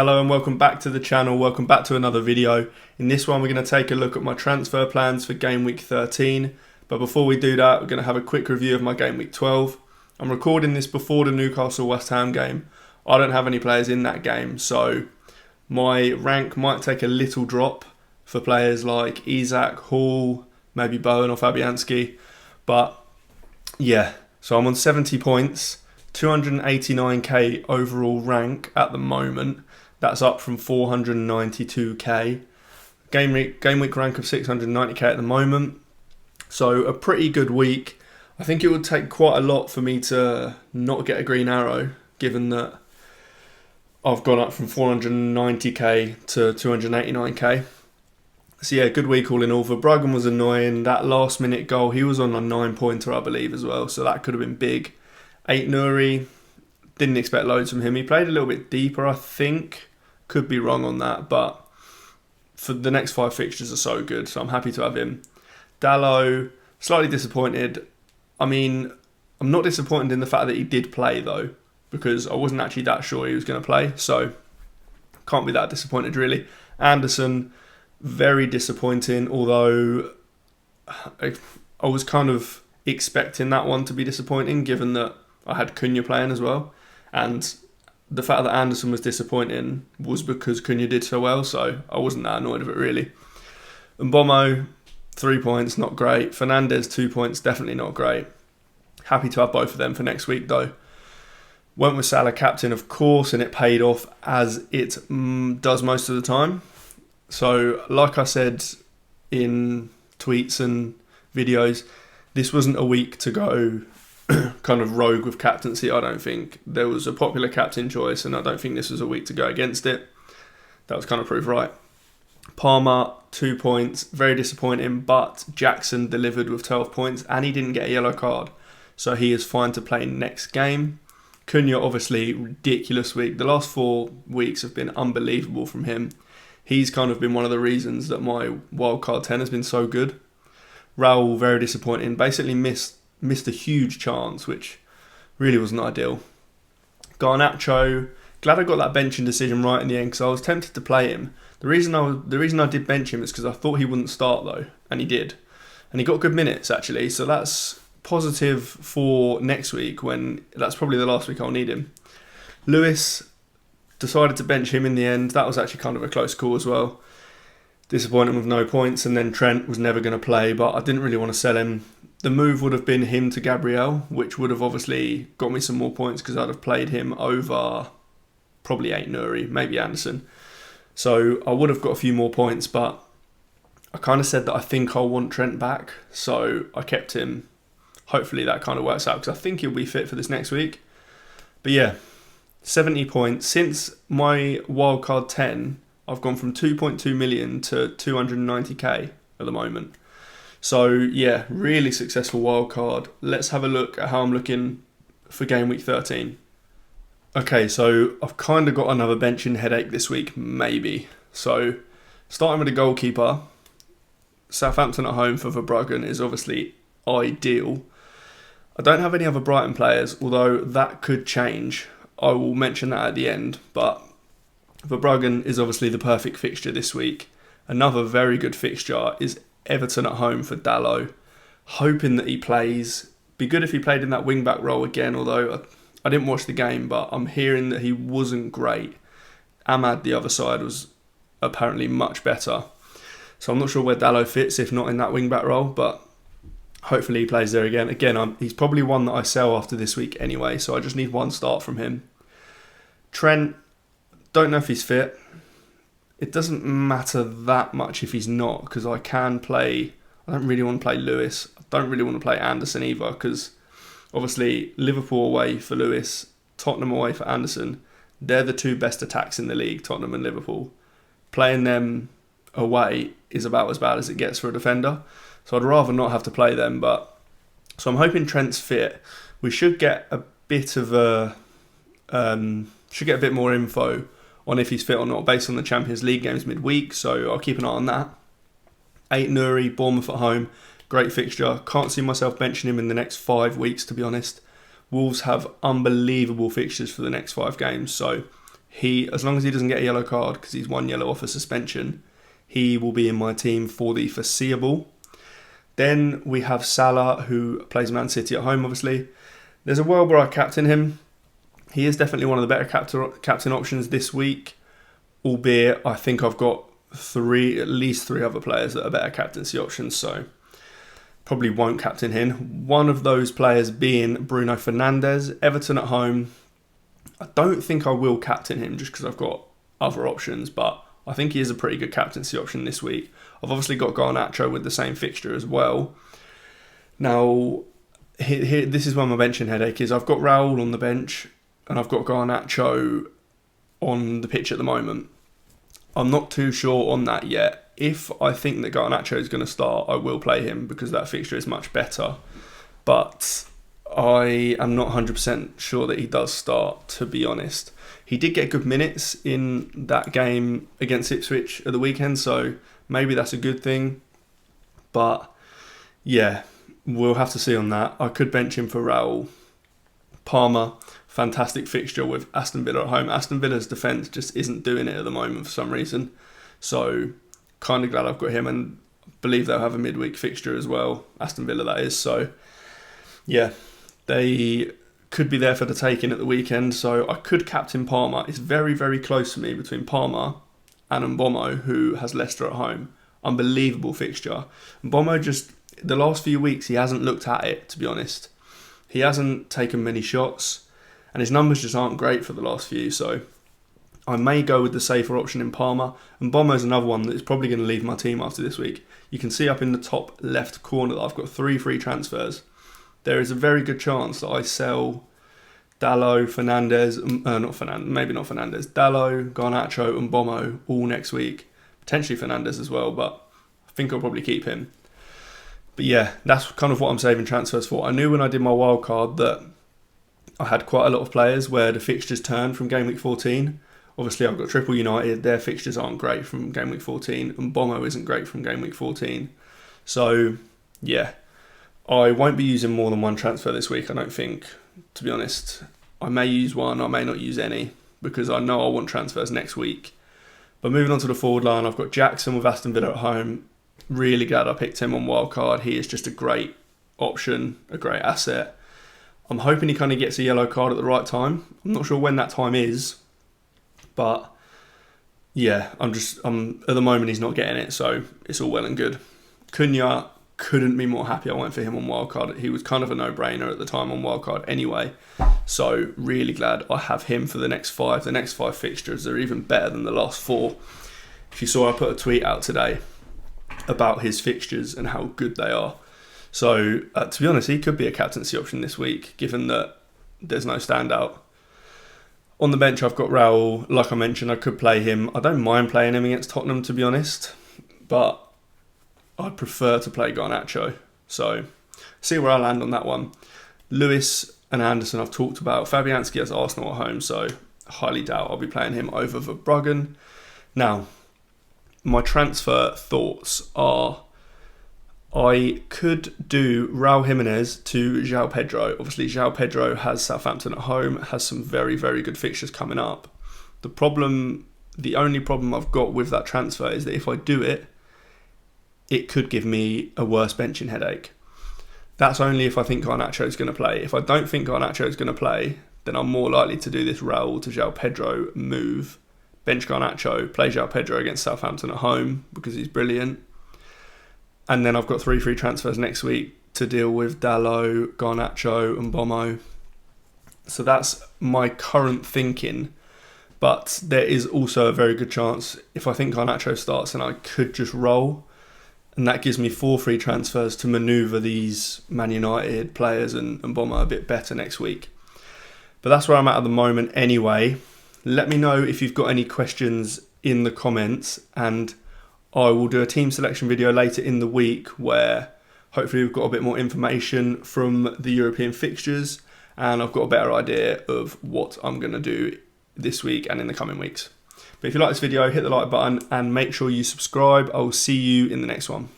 Hello and welcome back to the channel, welcome back to another video. In this one we're going to take a look at my transfer plans for Game Week 13, but before we do that we're going to have a quick review of my Game Week 12. I'm recording this before the Newcastle West Ham game. I don't have any players in that game, so my rank might take a little drop for players like Isak, Hall, maybe Bowen or Fabianski, but yeah, so I'm on 70 points, 289k overall rank at the moment. That's up from 492k. Game week rank of 690k at the moment. So a pretty good week. I think it would take quite a lot for me to not get a green arrow, given that I've gone up from 490k to 289k. So yeah, good week all in all. Verbruggen was annoying. That last minute goal, he was on a 9-pointer, I believe, as well. So that could have been big. 8 Nuri, didn't expect loads from him. He played a little bit deeper, I think. Could be wrong on that, but for the next 5 fixtures are so good, so I'm happy to have him. Dalot, slightly disappointed. I mean, I'm not disappointed in the fact that he did play though, because I wasn't actually that sure he was going to play, so can't be that disappointed really. Anderson, very disappointing, although I was kind of expecting that one to be disappointing, given that I had Cunha playing as well, and the fact that Anderson was disappointing was because Cunha did so well, so I wasn't that annoyed of it really. Mbomo, 3 points, not great. Fernandes, 2 points, definitely not great. Happy to have both of them for next week though. Went with Salah captain, of course, and it paid off as it does most of the time. So, like I said in tweets and videos, this wasn't a week to go kind of rogue with captaincy. I don't think there was a popular captain choice, and I don't think this was a week to go against it. That was kind of proved right. Palmer, 2 points, very disappointing, but Jackson delivered with 12 points, and he didn't get a yellow card, so he is fine to play next game. Cunha, obviously, ridiculous week. The last 4 weeks have been unbelievable from him. He's kind of been one of the reasons that my wildcard 10 has been so good. Raul, very disappointing, basically missed a huge chance, which really wasn't ideal. Garnacho, glad I got that benching decision right in the end, because I was tempted to play him. The reason I did bench him is because I thought he wouldn't start though, and he did. And he got good minutes actually, so that's positive for next week, when that's probably the last week I'll need him. Lewis, decided to bench him in the end. That was actually kind of a close call as well. Disappointing with no points, and then Trent was never going to play, but I didn't really want to sell him. The move would have been him to Gabriel, which would have obviously got me some more points because I'd have played him over probably 8 Nuri, maybe Anderson. So I would have got a few more points, but I kind of said that I think I'll want Trent back, so I kept him. Hopefully that kind of works out, because I think he'll be fit for this next week. But yeah, 70 points. Since my wildcard 10, I've gone from 2.2 million to 290k at the moment. So yeah, really successful wildcard. Let's have a look at how I'm looking for Game Week 13. Okay, so I've kind of got another benching headache this week, maybe. So starting with the goalkeeper, Southampton at home for Verbruggen is obviously ideal. I don't have any other Brighton players, although that could change. I will mention that at the end, but Verbruggen is obviously the perfect fixture this week. Another very good fixture is Everton at home for Dalot. Hoping that he plays. Be good if he played in that wing-back role again, although I didn't watch the game, but I'm hearing that he wasn't great. Ahmad, the other side, was apparently much better. So I'm not sure where Dalot fits, if not in that wing-back role, but hopefully he plays there again. Again, he's probably one that I sell after this week anyway, so I just need one start from him. Trent, don't know if he's fit. It doesn't matter that much if he's not, because I can play. I don't really want to play Lewis. I don't really want to play Anderson either, because obviously Liverpool away for Lewis, Tottenham away for Anderson. They're the 2 best attacks in the league, Tottenham and Liverpool. Playing them away is about as bad as it gets for a defender. So I'd rather not have to play them. But so I'm hoping Trent's fit. We should get a bit of a more info on if he's fit or not based on the Champions League games midweek, so I'll keep an eye on that. 8 Nuri, Bournemouth at home, great fixture. Can't see myself benching him in the next 5 weeks, to be honest. Wolves have unbelievable fixtures for the next 5 games, so As long as he doesn't get a yellow card, because he's 1 yellow off a suspension, he will be in my team for the foreseeable. Then we have Salah, who plays Man City at home, obviously. There's a world where I captain him. He is definitely one of the better captain options this week, albeit I think I've got at least three other players that are better captaincy options, so probably won't captain him. One of those players being Bruno Fernandes, Everton at home. I don't think I will captain him just because I've got other options, but I think he is a pretty good captaincy option this week. I've obviously got Garnacho with the same fixture as well. Now, this is where my benching headache is. I've got Raul on the bench and I've got Garnacho on the pitch at the moment. I'm not too sure on that yet. If I think that Garnacho is going to start, I will play him because that fixture is much better. But I am not 100% sure that he does start, to be honest. He did get good minutes in that game against Ipswich at the weekend, so maybe that's a good thing. But yeah, we'll have to see on that. I could bench him for Raul. Palmer, fantastic fixture with Aston Villa at home. Aston Villa's defence just isn't doing it at the moment for some reason. So kind of glad I've got him, and believe they'll have a midweek fixture as well. Aston Villa, that is. So yeah, they could be there for the taking at the weekend. So I could captain Palmer. It's very, very close for me between Palmer and Mbomo, who has Leicester at home. Unbelievable fixture. Mbomo just, the last few weeks, he hasn't looked at it, to be honest. He hasn't taken many shots, and his numbers just aren't great for the last few. So I may go with the safer option in Palmer. And Mbomo's another one that is probably going to leave my team after this week. You can see up in the top left corner that I've got 3 free transfers. There is a very good chance that I sell Dalot, maybe not Fernandes, Dalot, Garnacho and Mbomo all next week. Potentially Fernandes as well, but I think I'll probably keep him. But yeah, that's kind of what I'm saving transfers for. I knew when I did my wild card that I had quite a lot of players where the fixtures turned from game week 14. Obviously, I've got Triple United. Their fixtures aren't great from game week 14, and Mbomo isn't great from game week 14. So yeah, I won't be using more than one transfer this week, I don't think, to be honest. I may use one, I may not use any, because I know I want transfers next week. But moving on to the forward line, I've got Jackson with Aston Villa at home. Really glad I picked him on wildcard. He is just a great option, a great asset. I'm hoping he kind of gets a yellow card at the right time. I'm not sure when that time is, but yeah, I'm at the moment he's not getting it, so it's all well and good. Cunha, couldn't be more happy I went for him on wildcard. He was kind of a no-brainer at the time on wildcard anyway, so really glad I have him for the next 5. The next 5 fixtures are even better than the last 4. If you saw, I put a tweet out today about his fixtures and how good they are. So to be honest, he could be a captaincy option this week, given that there's no standout. On the bench, I've got Raul. Like I mentioned, I could play him. I don't mind playing him against Tottenham, to be honest, but I prefer to play Garnacho. So see where I land on that one. Lewis and Anderson I've talked about. Fabianski has Arsenal at home, so I highly doubt I'll be playing him over Verbruggen. Now, my transfer thoughts are I could do Raul Jimenez to João Pedro. Obviously, João Pedro has Southampton at home, has some very, very good fixtures coming up. The only problem I've got with that transfer is that if I do it, it could give me a worse benching headache. That's only if I think Garnacho is going to play. If I don't think Garnacho is going to play, then I'm more likely to do this Raul to João Pedro move, bench Garnacho, play João Pedro against Southampton at home because he's brilliant. And then I've got 3 free transfers next week to deal with Dalot, Garnacho and Mbomo. So that's my current thinking. But there is also a very good chance, if I think Garnacho starts, and I could just roll. And that gives me 4 free transfers to manoeuvre these Man United players and Mbomo a bit better next week. But that's where I'm at the moment anyway. Let me know if you've got any questions in the comments, and I will do a team selection video later in the week where hopefully we've got a bit more information from the European fixtures and I've got a better idea of what I'm going to do this week and in the coming weeks. But if you like this video, hit the like button and make sure you subscribe. I will see you in the next one.